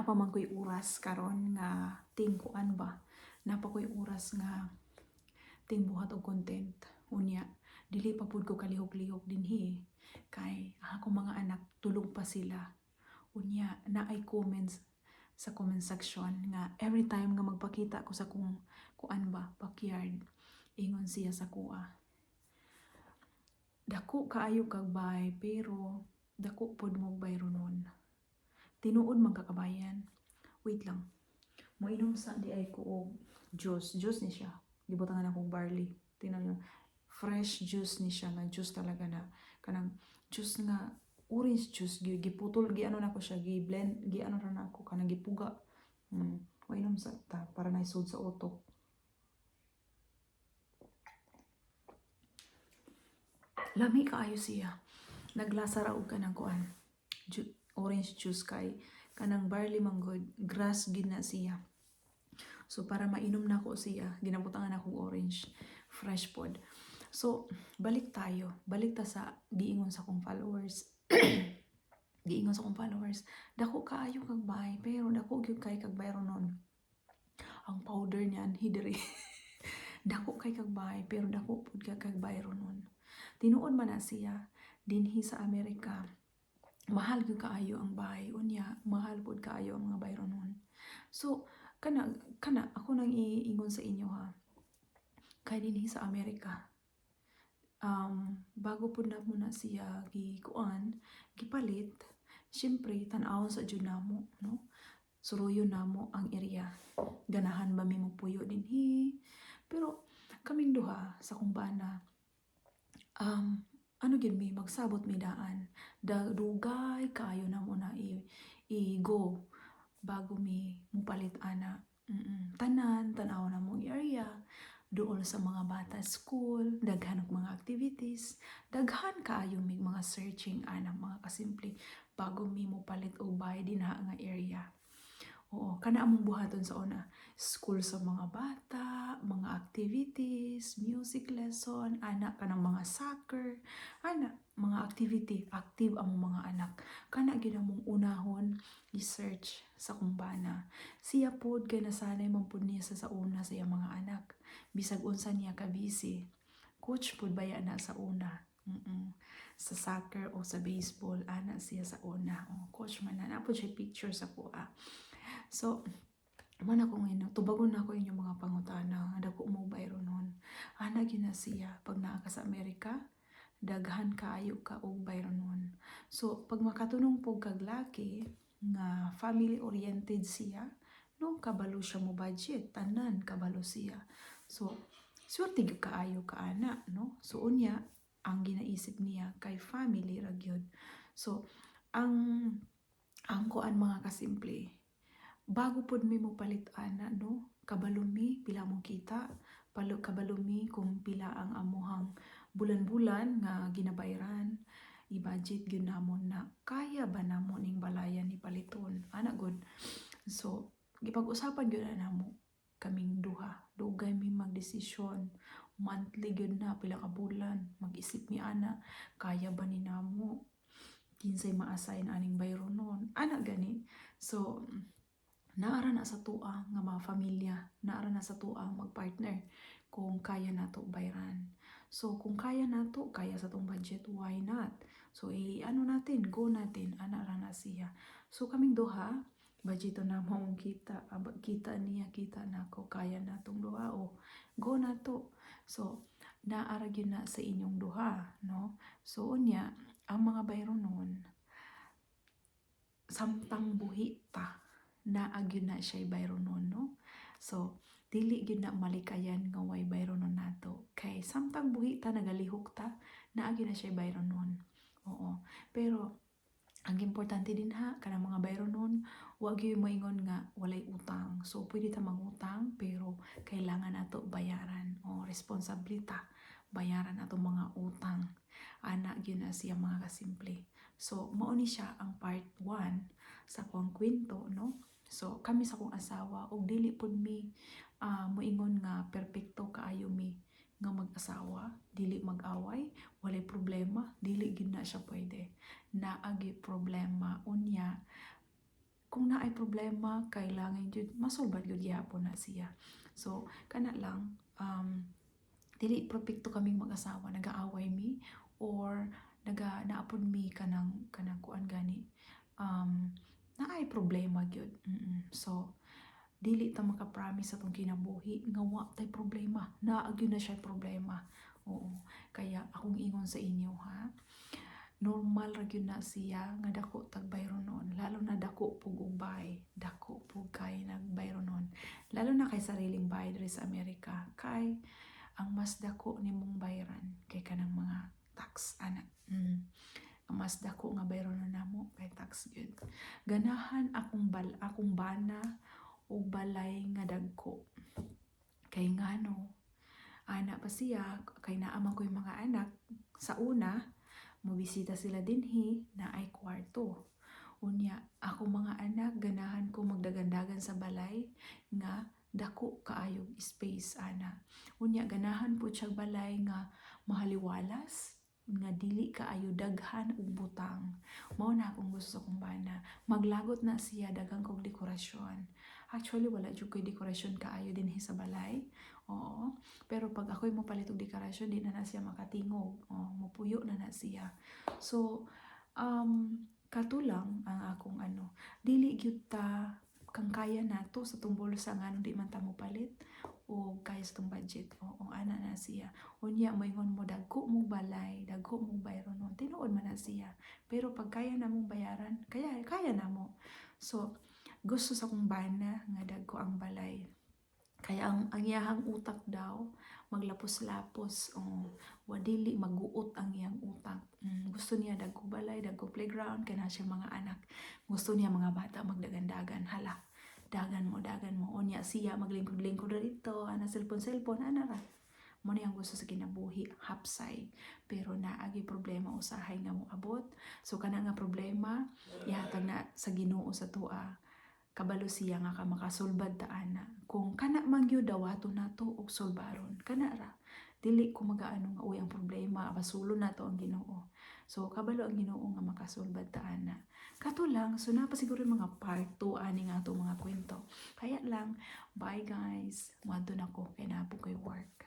pa man ko'y oras karon nga tingkuan ba. Napa ko'y oras nga tingbuhat og content. Unya, dili pa pud ko kalihok-lihok dinhi kay akong mga anak tulog pa sila. Unya, naay comments sa comment section nga every time nga magpakita ko sa kung kuan ba, backyard, ingon siya sa kuha. Dako kaayo kag bay pero dako pod mo bayro nun. Tinuod man kakabayan. Wait lang. Moinom sa di ay ko og juice. Juice ni siya. Gibutangan akong barley. Tingnan niyo. Fresh juice ni siya nga juice talaga na kanang juice nga orange juice giputol giano na ko siya gi-blend giano ra na ako kanang gipuga. Moinom sa ta para naisud sa utok. Lami kaayo siya. Naglasa ra og kanang kuan. Orange juice kay kanang barley manggod grass gid na siya. So para mainom na ko siya, ginabutangan akong orange fresh pod. So balik ta sa giingon sa kong followers. Giingon sa kong followers, dako kaayo kag bay pero dako gyud kay kag bayro nun. Ang powder niyan hidri. Dako kay kag bay pero dako pud kag bayro nun. Tinuod man na siya dinhi sa Amerika. Mahal gyud kaayo ang bahay unya, mahal pud kaayo ang mga bayro nun. So kana ako nang iingon sa inyo ha. Kay dinhi sa Amerika, bago pud na muna siya gipalit, syempre tan-awon sa jud namo, no? Suruyon namo ang area. Ganahan ba mi mo puyo dinhi? Pero kaming duha sa kumbana, ano gid mi magsabot mi daan. Dugay kaayo na mo na i-go bago mi mupalit ana. Tanan tan-aw na mong area. Dool sa mga bata school, daghan og mga activities, daghan kaayo mig mga searching ana mga kasimple bago mi mupalit og bahay dinha nga area. Oo, kana among buhaton sa una. School sa mga bata, mga activities, music lesson, anak kanang mga soccer, anak mga activity, active among mga anak. Kana gid among unahon i-search sa kumbana. Siya pod kay nasanay man pud niya sa una sa iyang mga anak. Bisag unsa niya ka busy. Coach pod baya na sa una. Sa soccer o sa baseball, ana siya sa una. Coach man na po siya picture sa kuha. So, man ako ngayon, tubagon na ako inyong mga pangutana. Dako mo bayro nun. Ana gina siya, pag naa ka sa Amerika, daghan kaayo ka og bayro nun. So, pag makatunong po kag laki, nga family-oriented siya, no, kabalo siya mo budget, tanan, kabalo siya. So, swerte gyud kaayo ka ana, no? So, unya, ang ginaisip niya kay family ra gyud. So, ang kuan mga kasimple, bago pod mi mo palit ana, no? Kabalumi pila mo kita, kabalumi kung pila ang amuhang bulan-bulan nga ginabayaran, i-budget gyud namon na kaya ba namon ning balayan ni paliton. Ana gud. So, gipag-usapan gyud na namo kaming duha. Dugay mi magdesisyon. Monthly gyud na pila ka bulan. Mag-isip mi ana, kaya ba ni namo? Kinsay ma-assign aning bayro nun. Ana gani. So, naara na sa tuang nga mga pamilya, naara na sa tuang magpartner kung kaya nato bayran. So kung kaya nato, kaya sa tong budget, why not? So ano natin, go natin, ana ra na siya. So kaming duha, budgeto na mong kita, kita niya, kita nako, kaya natong duha, o go nato. So naara gyud na sa inyong duha, no? So unya, ang mga bayro nun, samtang buhi ta, naagyo na siya bayro nun, no? So, dili gyud na malikayan nga way bayro nun nato. Kay samtang buhi ta, nagalihok ta, naagyo na siya bayro nun. Oo. Pero, ang importante din ha, kanang mga bayro nun, wag gyud moingon nga walay utang. So, pwede ta mangutang, pero kailangan nato bayaran. O, responsibilita, bayaran ato mga utang. Ana gyud na siya mga kasimple. So, mao ni siya ang part 1 sa kuang kwento, no? So, kami sa kong asawa, og dili pod mi moingon nga perpekto kaayo mi nga mag-asawa, dili mag-away, walay problema, dili gid na siya pwede. Naagi problema unya kung naay problema kailangan jud masulbad jud gyapon na siya. So kana lang dili perfecto kaming mag-asawa, nag-aaway mi or naapod mi kanang kuan gani naay problema gyud. So dili ta maka-promise sa tong kinabuhi nga wa tay problema, naa gyud na siya problema. Oo, kaya akong ingon sa inyo ha, normal ra gyud na siya nga dako tag bayronon, lalo na dako pug og bahay, dako pug kay nagbayronon, lalo na kay sariling bahay diri sa Amerika, kay ang mas dako nimong bayaran kay kanang mga tax ana. Ang mas dako nga bayronon namo kay tax gyud. Ganahan akong bana o balay nga dagko kay ngano ana pa siya kay naa man ko'y mga anak. Sa una mobisita sila dinhi na ay kwarto, unya ako mga anak ganahan ko magdagandagan sa balay nga dako kaayog space ana. Unya ganahan po siya balay nga mahaliwalas nga dili kaayo daghan og butang. Mao na akong gusto sa kong bana, maglagot na siya daghang kog dekorasyon. Actually wala jud ko'y dekorasyon kaayo dinhi sa balay. Oo, pero pag ako'y mopalit og dekorasyon di na siya makatingog. Mupuyo na siya. So katulang ang akong dili gyud ta kang kaya nato sa tong bulsa nga di man ta mopalit o kaya sa tong budget. Oo, ana na siya. Unya moingon mo dagko mo balay, dagko mo bayronon, tinuod man na siya. Pero pag kaya na mong bayaran, kaya na mo. So gusto sa kong bana nga dagko ang balay. Kaya ang iyahang utak daw maglapos-lapos, wadili maguot ang iyang utak. Gusto niya dagko balay, dagko playground, kana siya mga anak. Gusto niya mga bata magdagandagan. Hala, dagan mo. Unya siya maglingkod-lingkod dito, ana cellphone, ana ra. Mo ang gusto sa kinabuhi, hapsay. Pero naagi problema usahay nga mo abot. So kana nga problema, ihatag na sa Ginoo sa tua. Kabalo siya nga ka makasulbad ta ana. Kung kana man gyud dawato nato og sulbaron, kana ra. Dili ko magaano nga uy ang problema, basulo nato ang Ginoo. So kabalo ang Ginoo nga makasulbad ta ana. Kato lang, so na pa siguro yung mga part 2 ani nga ato mga kwento. Kaya lang, bye guys. Muadto na ko kay napo kay work.